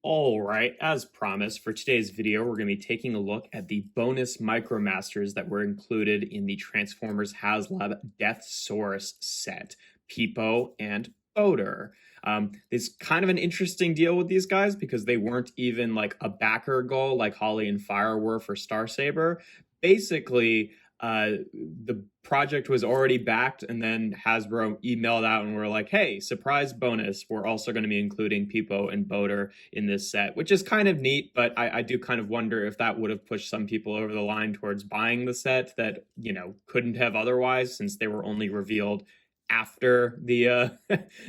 All right, as promised, for today's video, we're going to be taking a look at the bonus micromasters that were included in the Transformers HasLab Deathsaurus set, PIPO and BOATER. It's kind of an interesting deal with these guys because they weren't even like a backer goal like Holly and Fire were for Starsaber. Basically, the project was already backed, and then Hasbro emailed out and were like, hey, surprise bonus, we're also going to be including PIPO and BOATER in this set, which is kind of neat, but I do kind of wonder if that would have pushed some people over the line towards buying the set that, you know, couldn't have otherwise, since they were only revealed after the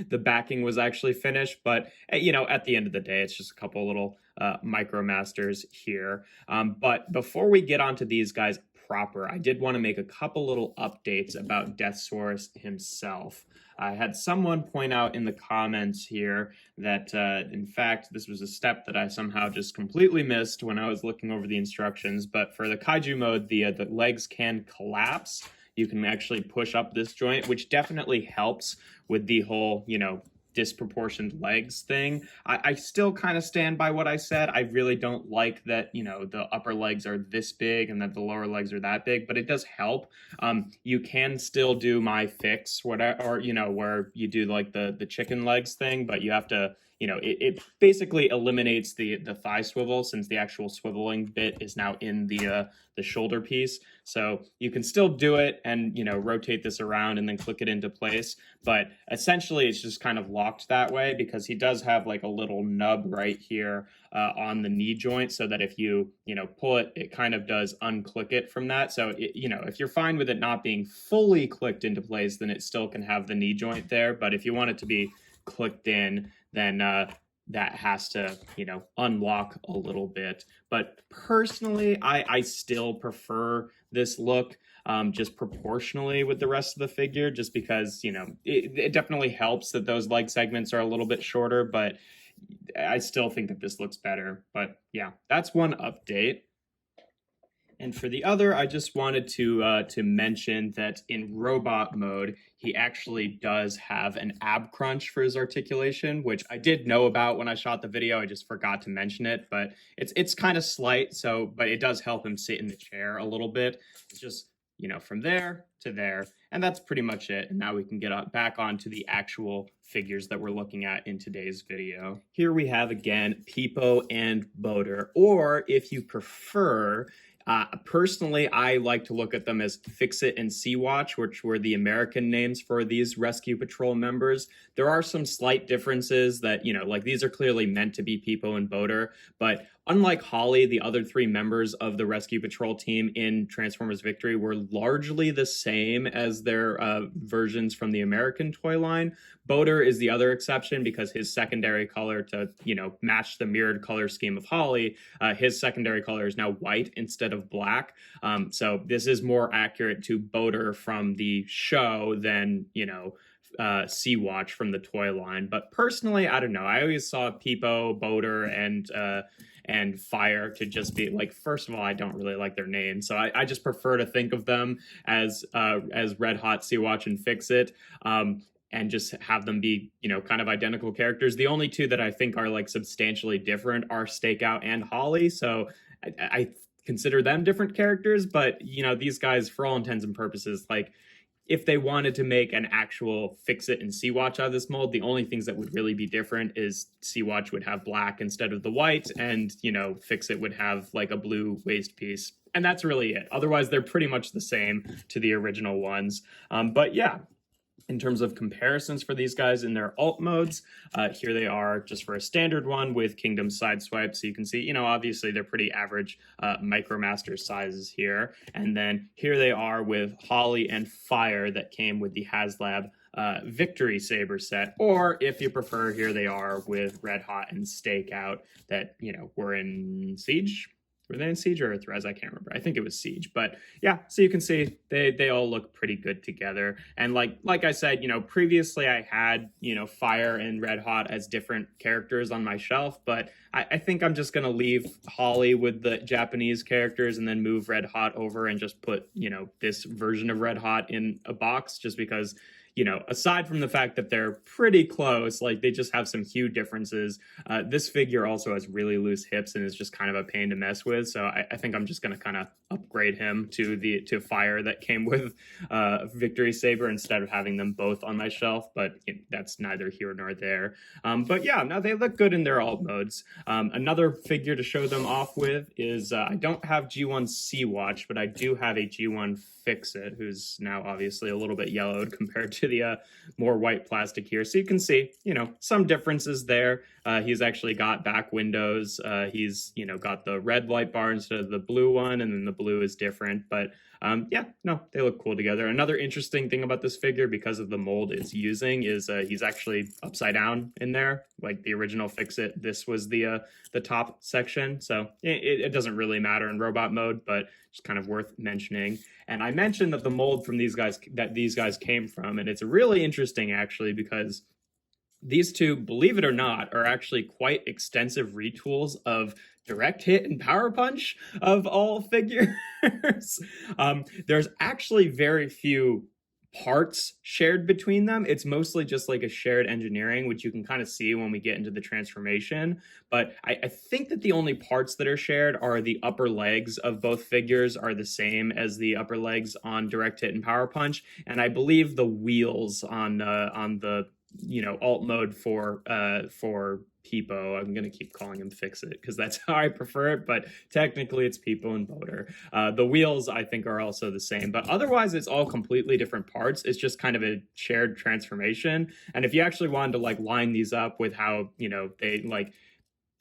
the backing was actually finished. But you know, at the end of the day, it's just a couple little micromasters here. But before we get onto these guys proper, I did want to make a couple little updates about Deathsaurus himself. I had someone point out in the comments here that, in fact, this was a step that I somehow just completely missed when I was looking over the instructions. But for the kaiju mode, the legs can collapse. You can actually push up this joint, which definitely helps with the whole, you know, disproportioned legs thing. I still kind of stand by what I said. I really don't like that, you know, the upper legs are this big and that the lower legs are that big, but it does help. You can still do my fix, whatever, or, you know, where you do like the chicken legs thing, but you have to, you know, it basically eliminates the thigh swivel, since the actual swiveling bit is now in the shoulder piece. So you can still do it and, you know, rotate this around and then click it into place. But essentially it's just kind of locked that way because he does have like a little nub right here on the knee joint, so that if you know, pull it, it kind of does unclick it from that. So, you know, if you're fine with it not being fully clicked into place, then it still can have the knee joint there. But if you want it to be clicked in, then that has to, you know, unlock a little bit. But personally, I still prefer this look just proportionally with the rest of the figure, just because, you know, it definitely helps that those leg segments are a little bit shorter, but I still think that this looks better. But yeah, that's one update. And for the other, I just wanted to mention that in robot mode, he actually does have an ab crunch for his articulation, which I did know about when I shot the video. I just forgot to mention it, but it's kind of slight. So, but it does help him sit in the chair a little bit. It's just, you know, from there to there, and that's pretty much it. And now we can get back onto the actual figures that we're looking at in today's video. Here we have again PIPO and BOATER, or if you prefer. Personally, I like to look at them as Fix-It and Sea-Watch, which were the American names for these Rescue Patrol members. There are some slight differences that, you know, like these are clearly meant to be PIPO and BOATER, but unlike Holly, the other three members of the Rescue Patrol team in Transformers Victory were largely the same as their versions from the American toy line. BOATER is the other exception because his secondary color, to, you know, match the mirrored color scheme of Holly, his secondary color is now white instead of black. So this is more accurate to BOATER from the show than, you know, Sea-Watch from the toy line. But personally, I don't know. I always saw PIPO, BOATER, and Fire to just be like, first of all, I don't really like their names, so I just prefer to think of them as Red Hot, Sea-Watch, and Fix-It. And just have them be, you know, kind of identical characters. The only two that I think are like substantially different are Stakeout and Holly. So I consider them different characters, but, you know, these guys, for all intents and purposes, like, if they wanted to make an actual Fix-It and Sea-Watch out of this mold, the only things that would really be different is Sea-Watch would have black instead of the white, and, you know, Fix-It would have like a blue waist piece. And that's really it. Otherwise, they're pretty much the same to the original ones. But yeah. In terms of comparisons for these guys in their alt modes, here they are just for a standard one with Kingdom Sideswipe. So you can see, you know, obviously they're pretty average Micromaster sizes here. And then here they are with Holly and Fire that came with the HasLab Victory Saber set. Or if you prefer, here they are with Red Hot and Stakeout that, you know, were in Siege. Were they in Siege or Earthrise? I can't remember. I think it was Siege. But yeah, so you can see they all look pretty good together. And like I said, you know, previously I had, you know, Fire and Red Hot as different characters on my shelf, but I think I'm just going to leave Holly with the Japanese characters and then move Red Hot over and just put, you know, this version of Red Hot in a box, just because, you know, aside from the fact that they're pretty close, like they just have some huge differences. This figure also has really loose hips and is just kind of a pain to mess with. So I think I'm just going to kind of upgrade him to fire that came with Victory Saber instead of having them both on my shelf. But that's neither here nor there. But yeah, no, they look good in their alt modes. Another figure to show them off with is I don't have G1 Sea-Watch, but I do have a G1 Fix-It, who's now obviously a little bit yellowed compared to the more white plastic here. So you can see, you know, some differences there. He's actually got back windows. He's, you know, got the red light bar instead of the blue one, and then the blue is different. But yeah, no, they look cool together. Another interesting thing about this figure, because of the mold it's using, is he's actually upside down in there. Like the original Fix-It, this was the top section. So it doesn't really matter in robot mode, but just kind of worth mentioning. And I mentioned that the mold from these guys came from, and it's really interesting actually, because these two, believe it or not, are actually quite extensive retools of Direct Hit and Power Punch of all figures. There's actually very few parts shared between them. It's mostly just like a shared engineering, which you can kind of see when we get into the transformation. But I think that the only parts that are shared are the upper legs of both figures are the same as the upper legs on Direct Hit and Power Punch. And I believe the wheels on the, you know, alt mode for PIPO, I'm going to keep calling him Fix-It because that's how I prefer it, but technically it's PIPO and BOATER. The wheels, I think, are also the same, but otherwise it's all completely different parts. It's just kind of a shared transformation. And if you actually wanted to like line these up with how, you know, they like,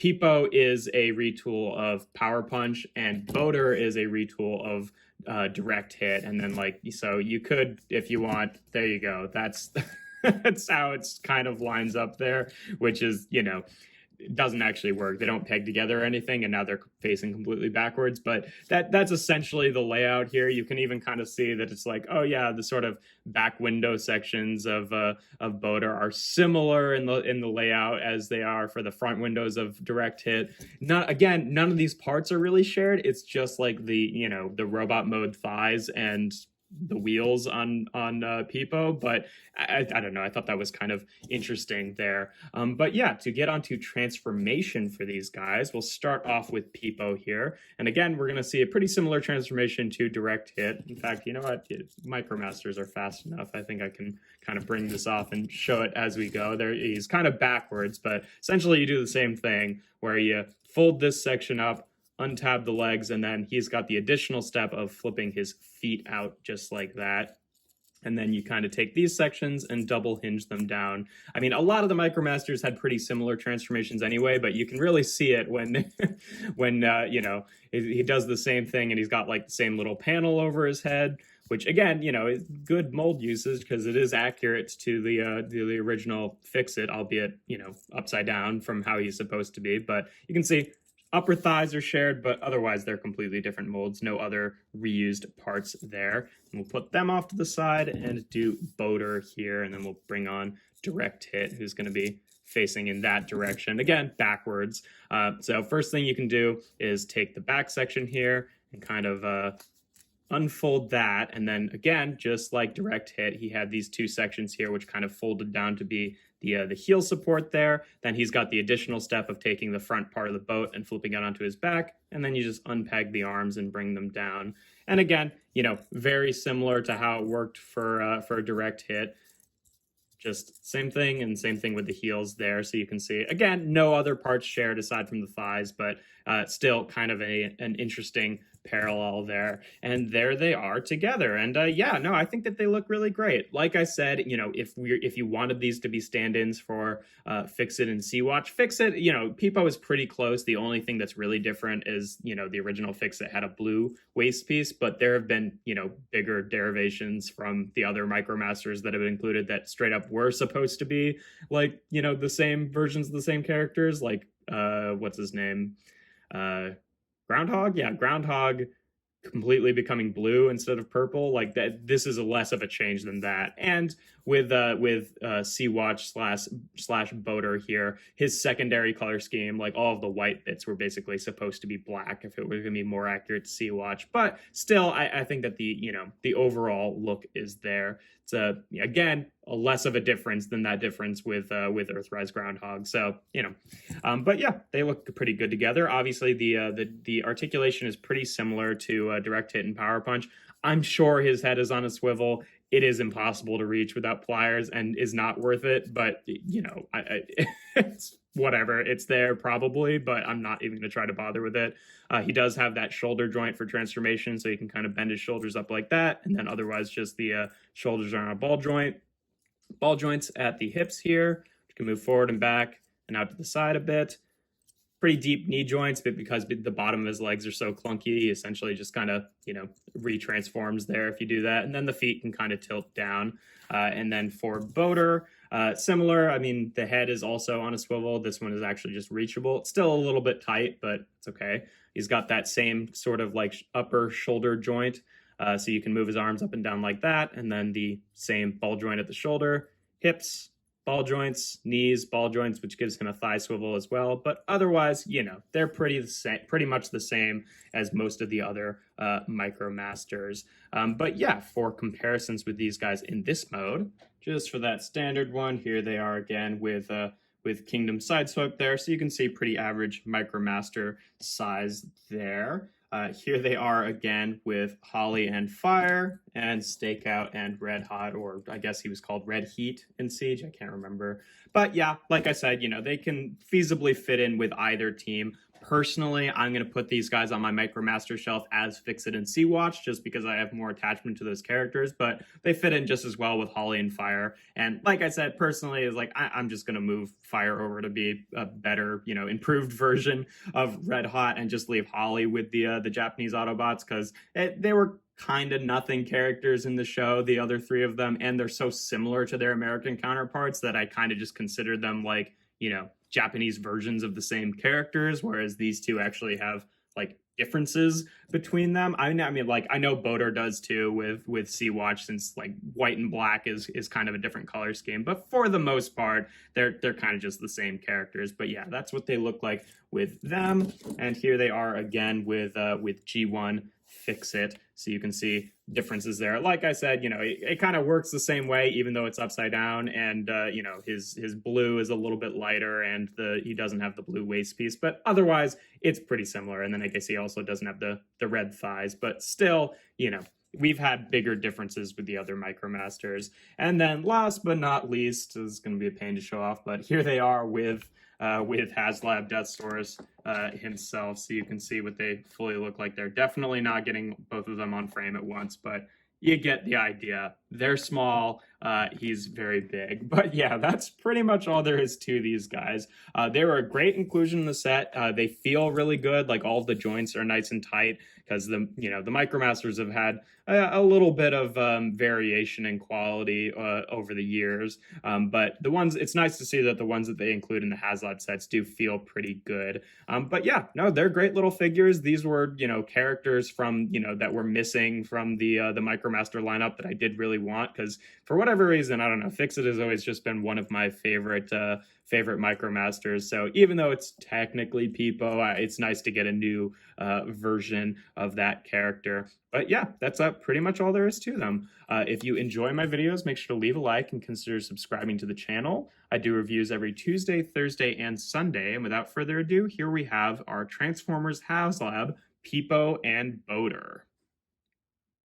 PIPO is a retool of Power Punch and BOATER is a retool of Direct Hit. And then like, so you could, if you want, there you go. That's that's how it's kind of lines up there, which is, you know, it doesn't actually work. They don't peg together or anything, and now they're facing completely backwards. But that's essentially the layout here. You can even kind of see that it's like, oh yeah, the sort of back window sections of BOATER are similar in the layout as they are for the front windows of Direct Hit. Again, none of these parts are really shared. It's just like the, you know, the robot mode thighs and the wheels on PIPO, but I don't know. I thought that was kind of interesting there. But yeah, to get onto transformation for these guys, we'll start off with PIPO here. And again, we're going to see a pretty similar transformation to Direct Hit. In fact, you know what? Micromasters are fast enough. I think I can kind of bring this off and show it as we go. There, he's kind of backwards, but essentially you do the same thing where you fold this section up, untab the legs, and then he's got the additional step of flipping his feet out just like that. And then you kind of take these sections and double hinge them down. I mean, a lot of the Micromasters had pretty similar transformations anyway, but you can really see it when, you know, he does the same thing and he's got like the same little panel over his head, which again, you know, is good mold usage because it is accurate to the original Fix-It, albeit, you know, upside down from how he's supposed to be. But you can see upper thighs are shared, but otherwise they're completely different molds. No other reused parts there. And we'll put them off to the side and do BOATER here, and then we'll bring on Direct Hit, who's going to be facing in that direction, again, backwards. So first thing you can do is take the back section here and kind of unfold that, and then again, just like Direct Hit, he had these two sections here which kind of folded down to be the heel support there. Then he's got the additional step of taking the front part of the boat and flipping it onto his back, and then you just unpeg the arms and bring them down. And again, you know, very similar to how it worked for Direct Hit. Just same thing, and same thing with the heels there. So you can see, again, no other parts shared aside from the thighs, but still kind of an interesting parallel there. And there they are together. And yeah, no, I think that they look really great. Like I said, you know, if you wanted these to be stand-ins for Fix-It and Sea-Watch, Fix-It, you know, PIPO is pretty close. The only thing that's really different is, you know, the original Fix-It had a blue waist piece, but there have been, you know, bigger derivations from the other Micromasters that have been included that straight up were supposed to be like, you know, the same versions of the same characters, like what's his name? Groundhog? Yeah, Groundhog completely becoming blue instead of purple. Like that, this is a less of a change than that. And with Sea-Watch slash BOATER here, his secondary color scheme, like all of the white bits were basically supposed to be black if it was going to be more accurate to Sea-Watch. But still, I think that the overall look is there. It's again a less of a difference than that difference with Earthrise Groundhog. So but yeah, they look pretty good together. Obviously, the articulation is pretty similar to Direct Hit and Power Punch. I'm sure his head is on a swivel. It is impossible to reach without pliers and is not worth it. But it's whatever. It's there probably, but I'm not even going to try to bother with it. He does have that shoulder joint for transformation, so you can kind of bend his shoulders up like that, and then otherwise just the shoulders are on a ball joint. Ball joints at the hips here. You can move forward and back and out to the side a bit. Pretty deep knee joints, but because the bottom of his legs are so clunky, he essentially just kind of, retransforms there if you do that. And then the feet can kind of tilt down. And then for BOATER, similar. I mean, the head is also on a swivel. This one is actually just reachable. It's still a little bit tight, but it's okay. He's got that same sort of like upper shoulder joint. So you can move his arms up and down like that. And then the same ball joint at the shoulder, hips, ball joints, knees, ball joints, which gives him a thigh swivel as well. But otherwise, they're pretty much the same as most of the other micromasters. But yeah, for comparisons with these guys in this mode, just for that standard one, here they are again with Kingdom Sideswipe there. So you can see pretty average micromaster size there. Here they are again with Holly and Fire and Stakeout and Red Hot, or I guess he was called Red Heat in Siege. I can't remember. But yeah, like I said, they can feasibly fit in with either team. Personally, I'm going to put these guys on my Micromaster shelf as Fix-It and Sea-Watch just because I have more attachment to those characters, but they fit in just as well with Holly and Fire. And like I said, personally, is like I'm just going to move Fire over to be a better, improved version of Red Hot and just leave Holly with the Japanese Autobots because they were kind of nothing characters in the show, the other three of them, and they're so similar to their American counterparts that I kind of just consider them like, Japanese versions of the same characters, whereas these two actually have like differences between them. I mean, like I know BOATER does too with Sea-Watch, since like white and black is kind of a different color scheme, but for the most part, they're kind of just the same characters. But yeah, that's what they look like with them. And here they are again with G1 Fix-It. So you can see differences there. Like I said, it kind of works the same way, even though it's upside down. And, his blue is a little bit lighter and he doesn't have the blue waist piece, but otherwise it's pretty similar. And then I guess he also doesn't have the red thighs, but still, we've had bigger differences with the other Micromasters. And then last but not least, this is going to be a pain to show off, but here they are with HasLab Deathsaurus himself, so you can see what they fully look like. They're definitely not getting both of them on frame at once, but you get the idea. They're small, he's very big. But yeah, that's pretty much all there is to these guys. They were a great inclusion in the set. They feel really good, like all of the joints are nice and tight, because the Micromasters have had a little bit of variation in quality over the years. But the ones, it's nice to see that the ones that they include in the HasLab sets do feel pretty good. But yeah, no, they're great little figures. These were, characters from, that were missing from the Micromaster lineup that I did really want, because for whatever reason, I don't know, Fix-It has always just been one of my favorite Micromasters. So even though it's technically PIPO, it's nice to get a new version of that character. But yeah, that's pretty much all there is to them. If you enjoy my videos, make sure to leave a like and consider subscribing to the channel. I do reviews every Tuesday, Thursday, and Sunday. And without further ado, here we have our Transformers HasLab PIPO and BOATER.